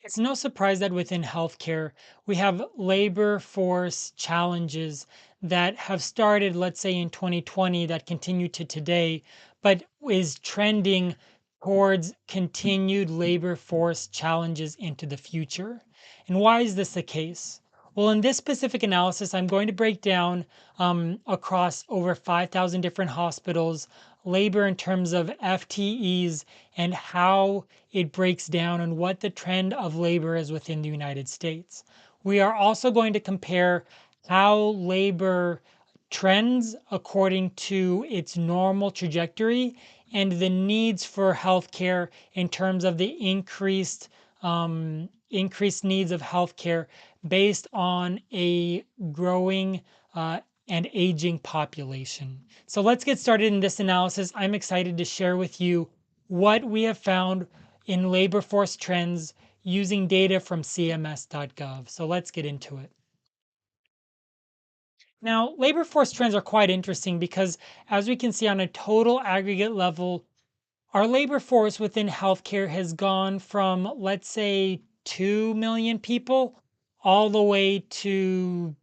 It's no surprise that within healthcare, we have labor force challenges that have started, let's say, in 2020 that continue to today, but is trending towards continued labor force challenges into the future. And why is this the case? Well, in this specific analysis, I'm going to break down across over 5,000 different hospitals, labor in terms of FTEs and how it breaks down and what the trend of labor is within the United States. We are also going to compare how labor trends according to its normal trajectory and the needs for healthcare in terms of the increased needs of healthcare based on a growing and aging population. So let's get started in this analysis. I'm excited to share with you what we have found in labor force trends using data from CMS.gov. So let's get into it. Now, labor force trends are quite interesting because, as we can see on a total aggregate level, our labor force within healthcare has gone from, let's say, 2 million people all the way to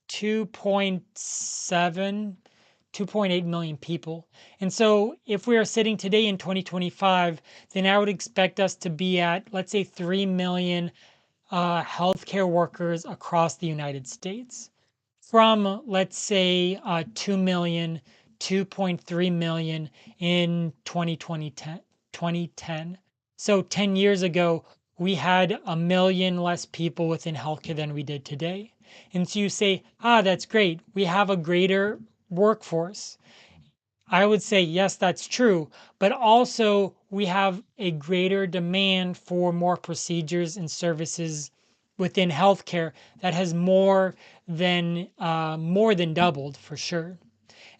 2.7, 2.8 million people. And so if we are sitting today in 2025, then I would expect us to be at, let's say, 3 million healthcare workers across the United States from, let's say, 2 million, 2.3 million in 2010. So 10 years ago, we had a million less people within healthcare than we did today. And so you say, that's great. We have a greater workforce. I would say, yes, that's true. But also, we have a greater demand for more procedures and services within healthcare that has more than doubled for sure.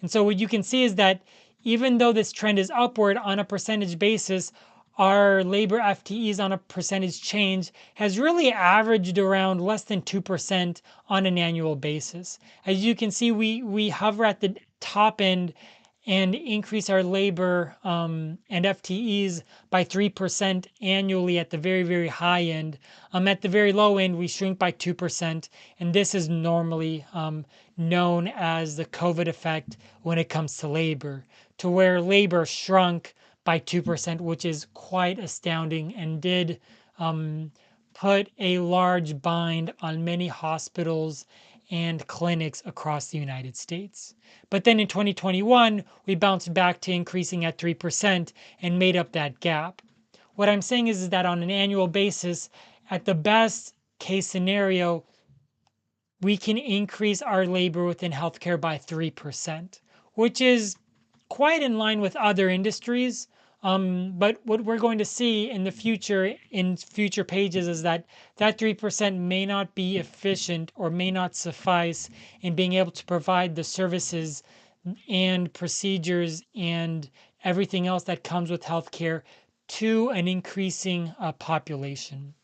And so what you can see is that even though this trend is upward on a percentage basis, our labor FTEs on a percentage change has really averaged around less than 2% on an annual basis. As you can see, we hover at the top end and increase our labor and FTEs by 3% annually at the very, very high end. At the very low end, we shrink by 2%. And this is normally known as the COVID effect when it comes to labor, to where labor shrunk by 2%, which is quite astounding and did put a large bind on many hospitals and clinics across the United States. But then in 2021, we bounced back to increasing at 3% and made up that gap. What I'm saying is that on an annual basis, at the best case scenario, we can increase our labor within healthcare by 3%, which is quite in line with other industries. But what we're going to see in the future, in future pages, is that that 3% may not be efficient or may not suffice in being able to provide the services and procedures and everything else that comes with healthcare to an increasing population.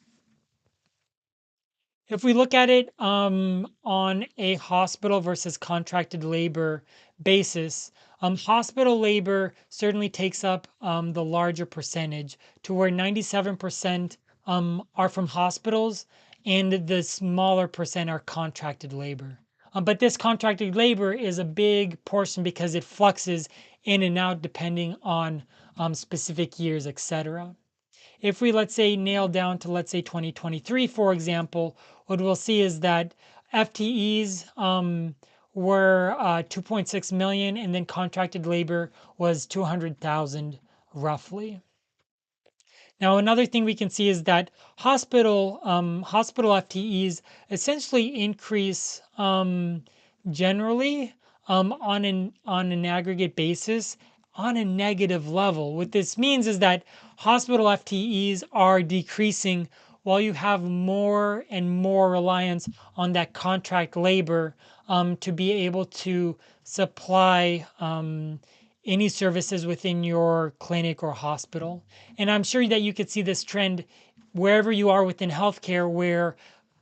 If we look at it on a hospital versus contracted labor basis, hospital labor certainly takes up the larger percentage, to where 97% are from hospitals and the smaller percent are contracted labor. But this contracted labor is a big portion because it fluxes in and out depending on specific years, etc. If we, let's say, nail down to, let's say, 2023, for example, what we'll see is that FTEs were 2.6 million, and then contracted labor was 200,000 roughly. Now, another thing we can see is that hospital FTEs essentially increase generally on an aggregate basis on a negative level. What this means is that hospital FTEs are decreasing while you have more and more reliance on that contract labor to be able to supply any services within your clinic or hospital. And I'm sure that you could see this trend wherever you are within healthcare,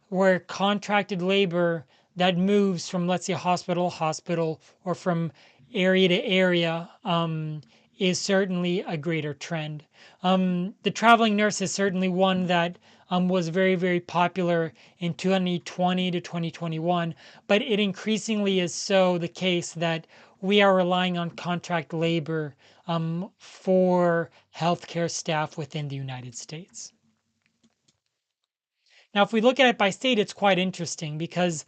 where contracted labor that moves from, let's say, hospital to hospital or from area to area is certainly a greater trend. The traveling nurse is certainly one that was very, very popular in 2020 to 2021, but it increasingly is so the case that we are relying on contract labor for healthcare staff within the United States. Now, if we look at it by state, it's quite interesting because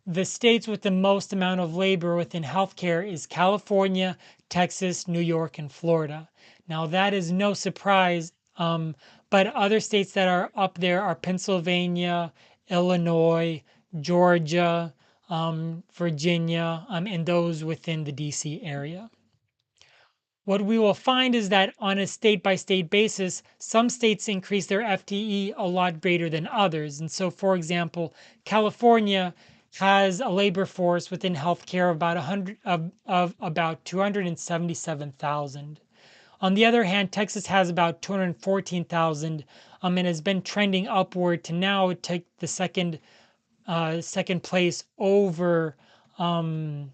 the states with the most amount of labor within healthcare is California, Texas, New York, and Florida. Now, that is no surprise, but other states that are up there are Pennsylvania, Illinois, Georgia, Virginia, and those within the DC area. What we will find is that on a state by state basis, some states increase their FTE a lot greater than others. And so, for example, California has a labor force within healthcare of about 100 of about 277,000. On the other hand, Texas has about 214,000 and has been trending upward to now take the second place um,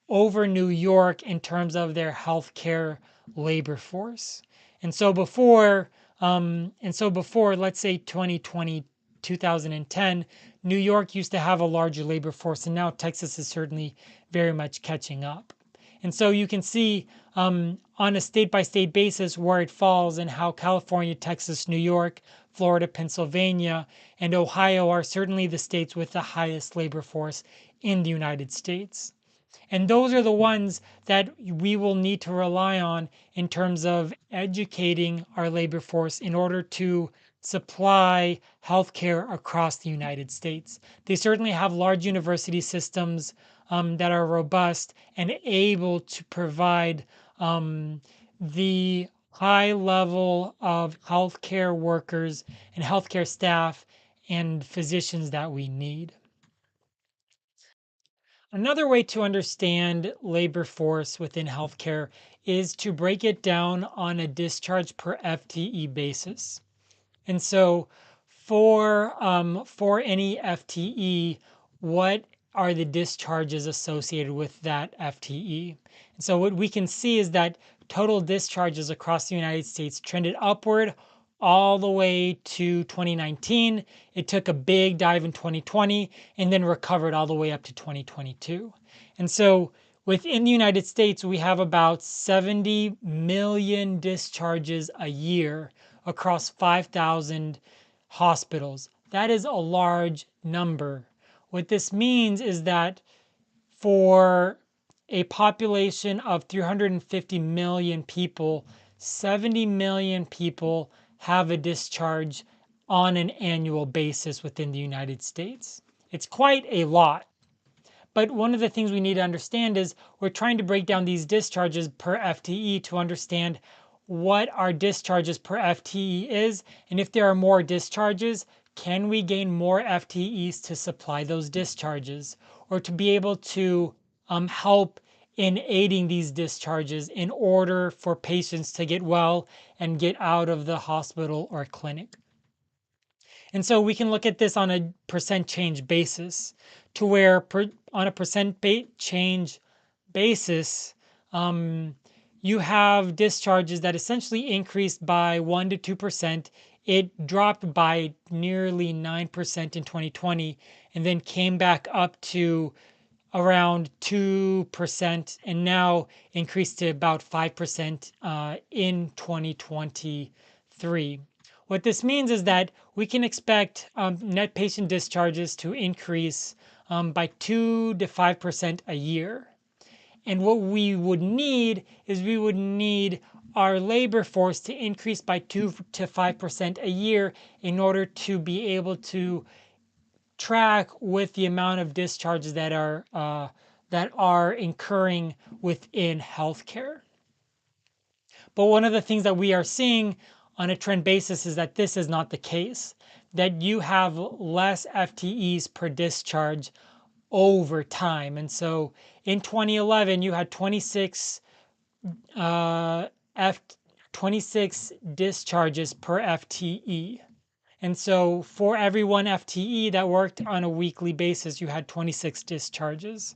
over New York in terms of their healthcare labor force. And so before, let's say 2020, 2010, New York used to have a larger labor force, and now Texas is certainly very much catching up. And so you can see on a state by state basis where it falls and how California, Texas, New York, Florida, Pennsylvania, and Ohio are certainly the states with the highest labor force in the United States. And those are the ones that we will need to rely on in terms of educating our labor force in order to supply healthcare across the United States. They certainly have large university systems that are robust and able to provide the high level of healthcare workers and healthcare staff and physicians that we need. Another way to understand labor force within healthcare is to break it down on a discharge per FTE basis. And so for any FTE, what are the discharges associated with that FTE? And so what we can see is that total discharges across the United States trended upward all the way to 2019. It took a big dive in 2020 and then recovered all the way up to 2022. And so within the United States, we have about 70 million discharges a year across 5,000 hospitals. That is a large number. What this means is that for a population of 350 million people, 70 million people have a discharge on an annual basis within the United States. It's quite a lot. But one of the things we need to understand is we're trying to break down these discharges per FTE to understand what our discharges per FTE is. And if there are more discharges, can we gain more FTEs to supply those discharges or to be able to help in aiding these discharges in order for patients to get well and get out of the hospital or clinic? And so we can look at this on a percent change basis to where on a change basis, you have discharges that essentially increased by 1 to 2%. It dropped by nearly 9% in 2020 and then came back up to around 2% and now increased to about 5% in 2023. What this means is that we can expect net patient discharges to increase by 2 to 5% a year. And what we would need is we would need our labor force to increase by 2 to 5% a year in order to be able to track with the amount of discharges that are incurring within healthcare. But one of the things that we are seeing on a trend basis is that this is not the case, that you have less FTEs per discharge over time. And so in 2011, you had 26 discharges per FTE. And so for every one FTE that worked on a weekly basis, you had 26 discharges.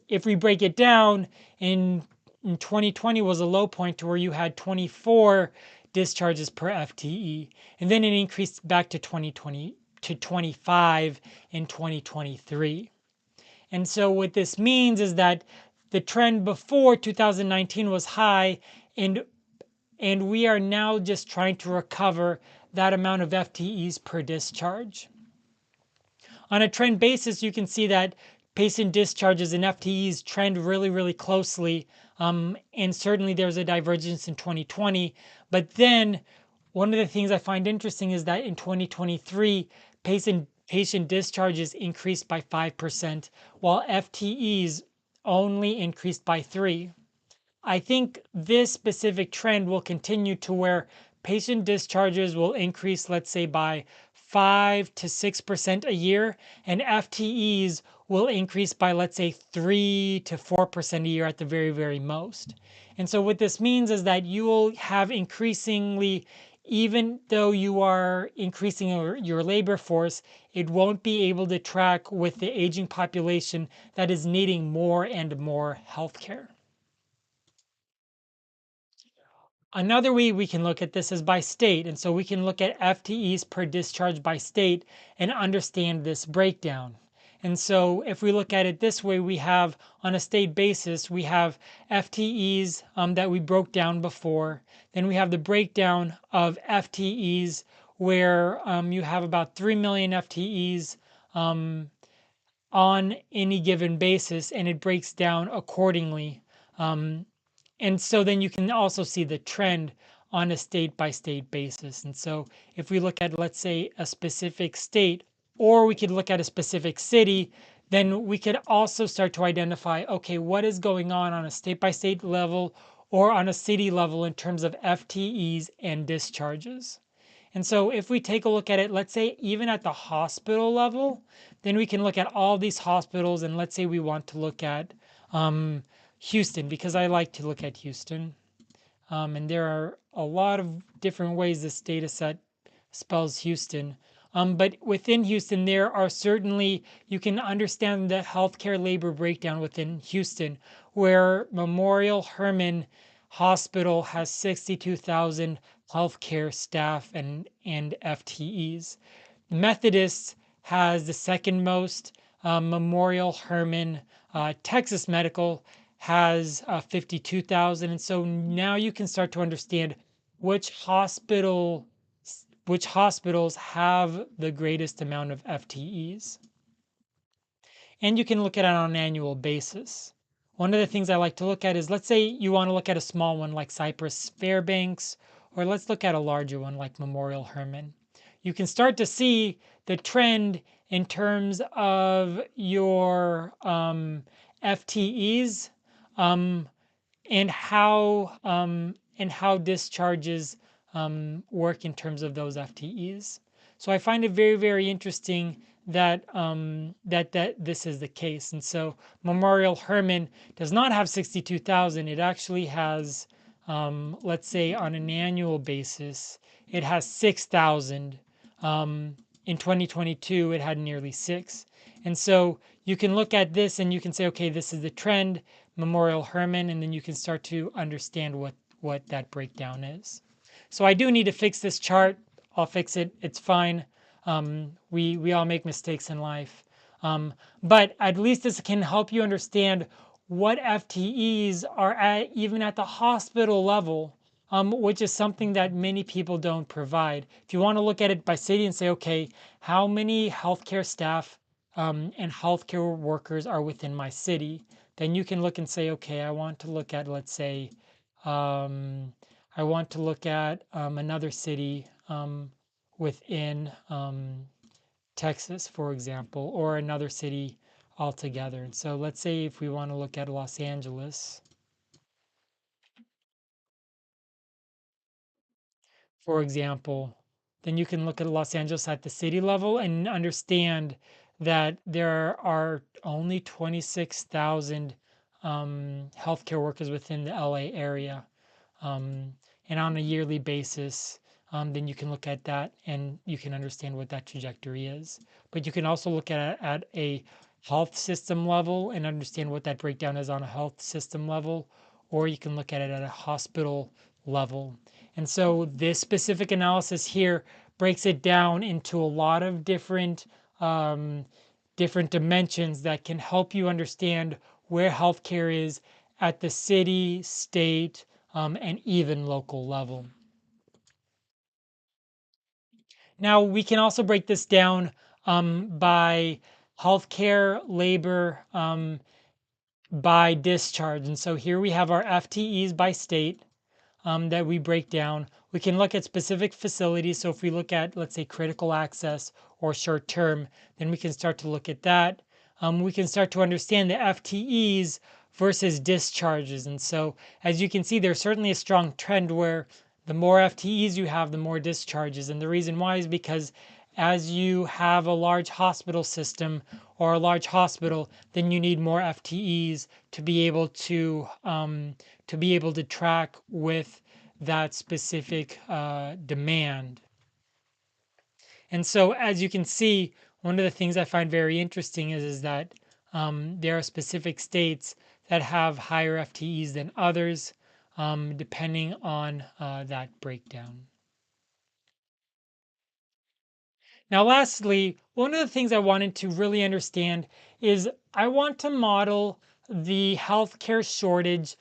If we break it down in in 2020 was a low point to where you had 24 discharges per FTE, and then it increased back to 2020 to 25 in 2023. And so what this means is that the trend before 2019 was high, and we are now just trying to recover that amount of FTEs per discharge. On a trend basis, you can see that patient discharges and FTEs trend really, really closely. And certainly there's a divergence in 2020. But then one of the things I find interesting is that in 2023, patient discharges increased by 5%, while FTEs only increased by 3%. I think this specific trend will continue to where patient discharges will increase, let's say, by 5 to 6% a year, and FTEs will increase by, let's say, 3 to 4% a year at the very, very most. And so, what this means is that you will have increasingly, even though you are increasing your labor force, it won't be able to track with the aging population that is needing more and more healthcare. Another way we can look at this is by state. And so we can look at FTEs per discharge by state and understand this breakdown. And so if we look at it this way, we have on a state basis, we have FTEs that we broke down before. Then we have the breakdown of FTEs where you have about 3 million FTEs on any given basis, and it breaks down accordingly. And so then you can also see the trend on a state by state basis. And so if we look at, let's say, a specific state, or we could look at a specific city, then we could also start to identify, okay, what is going on a state by state level or on a city level in terms of FTEs and discharges. And so if we take a look at it, let's say even at the hospital level, then we can look at all these hospitals, and let's say we want to look at Houston, because I like to look at Houston. And there are a lot of different ways this data set spells Houston. But within Houston, there are certainly, you can understand the healthcare labor breakdown within Houston, where Memorial Hermann Hospital has 62,000 healthcare staff and FTEs. Methodist has the second most. Memorial Hermann Texas Medical has 52,000. And so now you can start to understand which hospitals have the greatest amount of FTEs. And you can look at it on an annual basis. One of the things I like to look at is, let's say you want to look at a small one like Cypress Fairbanks, or let's look at a larger one like Memorial Hermann. You can start to see the trend in terms of your FTEs and how discharges work in terms of those FTEs. So I find it very, very interesting that that this is the case. And so Memorial Hermann does not have 62,000. It actually has, let's say, on an annual basis, it has 6,000. In 2022, it had nearly 6. And so you can look at this and you can say, okay, this is the trend, Memorial Hermann, and then you can start to understand what that breakdown is. So I do need to fix this chart. I'll fix it. It's fine. We all make mistakes in life. But at least this can help you understand what FTEs are at, even at the hospital level, which is something that many people don't provide. If you want to look at it by city and say, okay, how many healthcare staff and healthcare workers are within my city, then you can look and say, okay, I want to look at, let's say, I want to look at another city within Texas, for example, or another city altogether. And so let's say if we want to look at Los Angeles, for example, then you can look at Los Angeles at the city level and understand that there are only 26,000 healthcare workers within the LA area. And on a yearly basis, then you can look at that and you can understand what that trajectory is. But you can also look at a health system level and understand what that breakdown is on a health system level, or you can look at it at a hospital level. And so this specific analysis here breaks it down into a lot of um, different dimensions that can help you understand where healthcare is at the city, state, and even local level. Now, we can also break this down by healthcare, labor, by discharge. And so here we have our FTEs by state that we break down. We can look at specific facilities. So if we look at, let's say, critical access or short term, then we can start to look at that. We can start to understand the FTEs versus discharges. And so as you can see, there's certainly a strong trend where the more FTEs you have, the more discharges. And the reason why is because as you have a large hospital system or a large hospital, then you need more FTEs to be able to track with that specific demand. And so, as you can see, one of the things I find very interesting is that there are specific states that have higher FTEs than others, depending on that breakdown. Now, lastly, one of the things I wanted to really understand is I want to model the healthcare shortage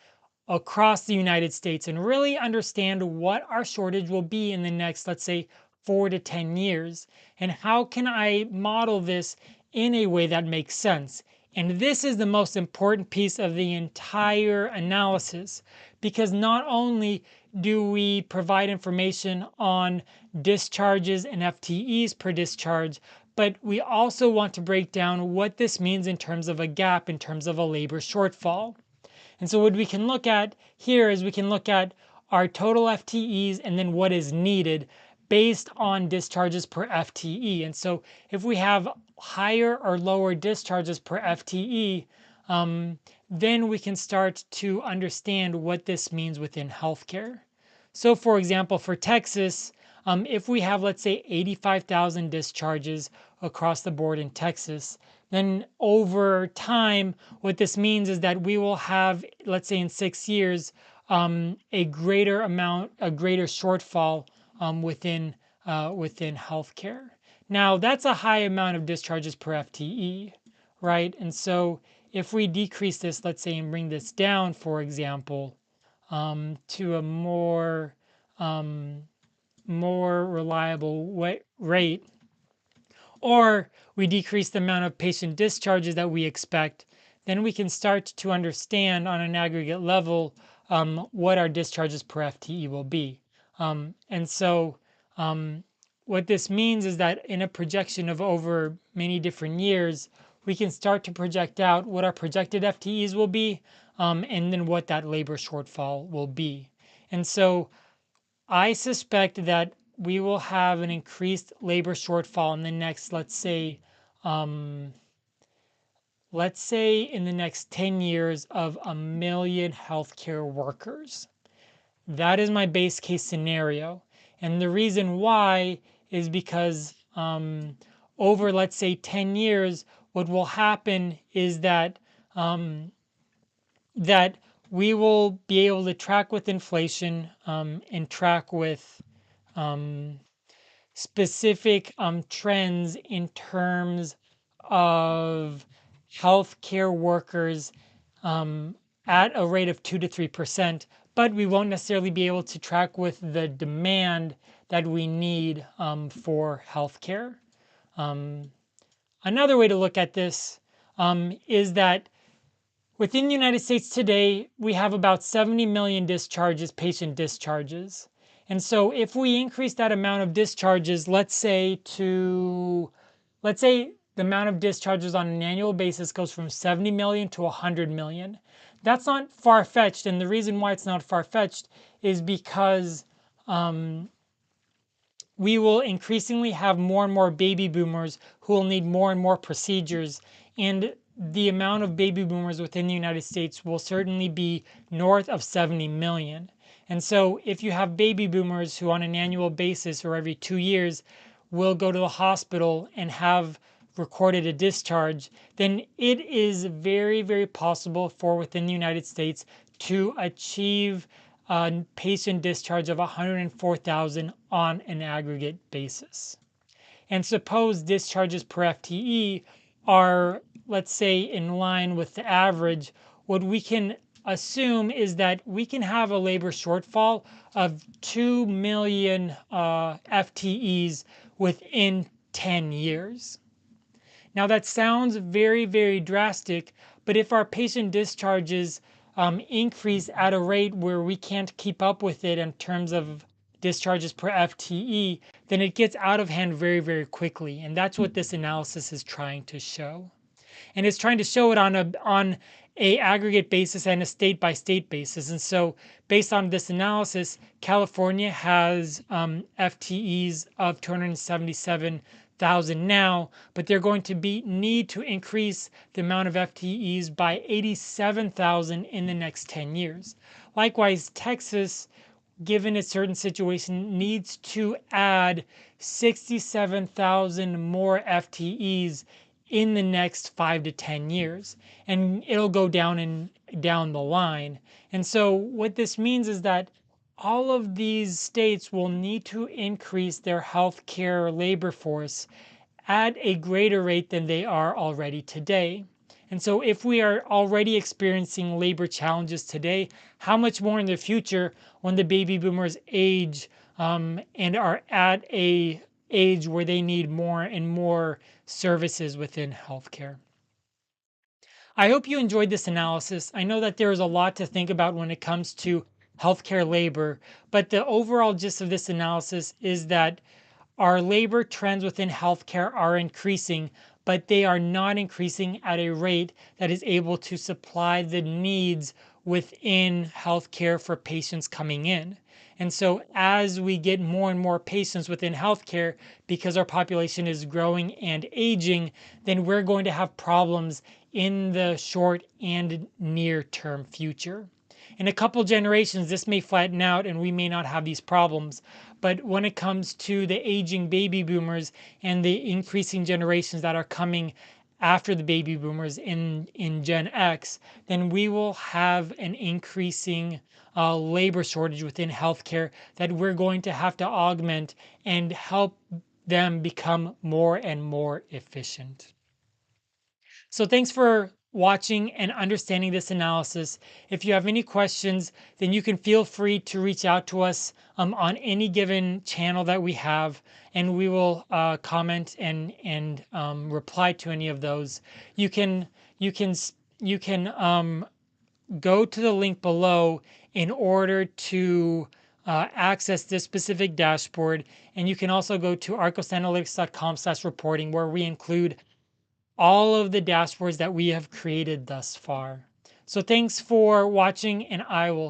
across the United States and really understand what our shortage will be in the next, let's say, 4 to 10 years. And how can I model this in a way that makes sense? And this is the most important piece of the entire analysis because not only do we provide information on discharges and FTEs per discharge, but we also want to break down what this means in terms of a gap, in terms of a labor shortfall. And so what we can look at here is we can look at our total FTEs and then what is needed based on discharges per FTE. And so if we have higher or lower discharges per FTE, then we can start to understand what this means within healthcare. So for example, for Texas, if we have, let's say, 85,000 discharges across the board in Texas, then over time, what this means is that we will have, let's say in 6 years, a greater shortfall within healthcare. Now, that's a high amount of discharges per FTE, right? And so if we decrease this, let's say, and bring this down, for example, to a more reliable rate, or we decrease the amount of patient discharges that we expect, then we can start to understand on an aggregate level what our discharges per FTE will be. And so what this means is that in a projection of over many different years, we can start to project out what our projected FTEs will be, and then what that labor shortfall will be. And so I suspect that we will have an increased labor shortfall in the next, let's say in the next 10 years of 1 million healthcare workers. That is my base case scenario. And the reason why is because over, let's say, 10 years, what will happen is that that we will be able to track with inflation and track with specific trends in terms of healthcare workers at a rate of 2 to 3%, but we won't necessarily be able to track with the demand that we need for healthcare. Another way to look at this is that within the United States today, we have about 70 million patient discharges. And so if we increase that amount of discharges, let's say the amount of discharges on an annual basis goes from 70 million to 100 million. That's not far-fetched. And the reason why it's not far-fetched is because we will increasingly have more and more baby boomers who will need more and more procedures. And the amount of baby boomers within the United States will certainly be north of 70 million. And so if you have baby boomers who on an annual basis or every 2 years will go to the hospital and have recorded a discharge, then it is very, very possible for within the United States to achieve a patient discharge of 104,000 on an aggregate basis. And suppose discharges per FTE are, let's say, in line with the average, what we can assume is that we can have a labor shortfall of 2 million FTEs within 10 years. Now, that sounds very, very drastic, but if our patient discharges increase at a rate where we can't keep up with it in terms of discharges per FTE, then it gets out of hand very, very quickly. And that's what this analysis is trying to show. And it's trying to show it on a aggregate basis and a state by state basis. And so, based on this analysis, California has FTEs of 277,000 now, but they're going to need to increase the amount of FTEs by 87,000 in the next 10 years. Likewise, Texas, given a certain situation, needs to add 67,000 more FTEs in the next 5 to 10 years, and it'll go down the line. And so what this means is that all of these states will need to increase their healthcare labor force at a greater rate than they are already today. And so if we are already experiencing labor challenges today, how much more in the future when the baby boomers age and are at a age where they need more and more services within healthcare. I hope you enjoyed this analysis. I know that there is a lot to think about when it comes to healthcare labor, but the overall gist of this analysis is that our labor trends within healthcare are increasing, but they are not increasing at a rate that is able to supply the needs within healthcare for patients coming in. And so, as we get more and more patients within healthcare, because our population is growing and aging, then we're going to have problems in the short and near term future. In a couple generations, this may flatten out and we may not have these problems. But when it comes to the aging baby boomers and the increasing generations that are coming after the baby boomers in Gen X, then we will have an increasing labor shortage within healthcare that we're going to have to augment and help them become more and more efficient. So thanks for watching and understanding this analysis. If you have any questions, then you can feel free to reach out to us on any given channel that we have, and we will comment and reply to any of those. You can go to the link below in order to access this specific dashboard, and you can also go to arcosanalytics.com/reporting, where we include all of the dashboards that we have created thus far. So thanks for watching, and I will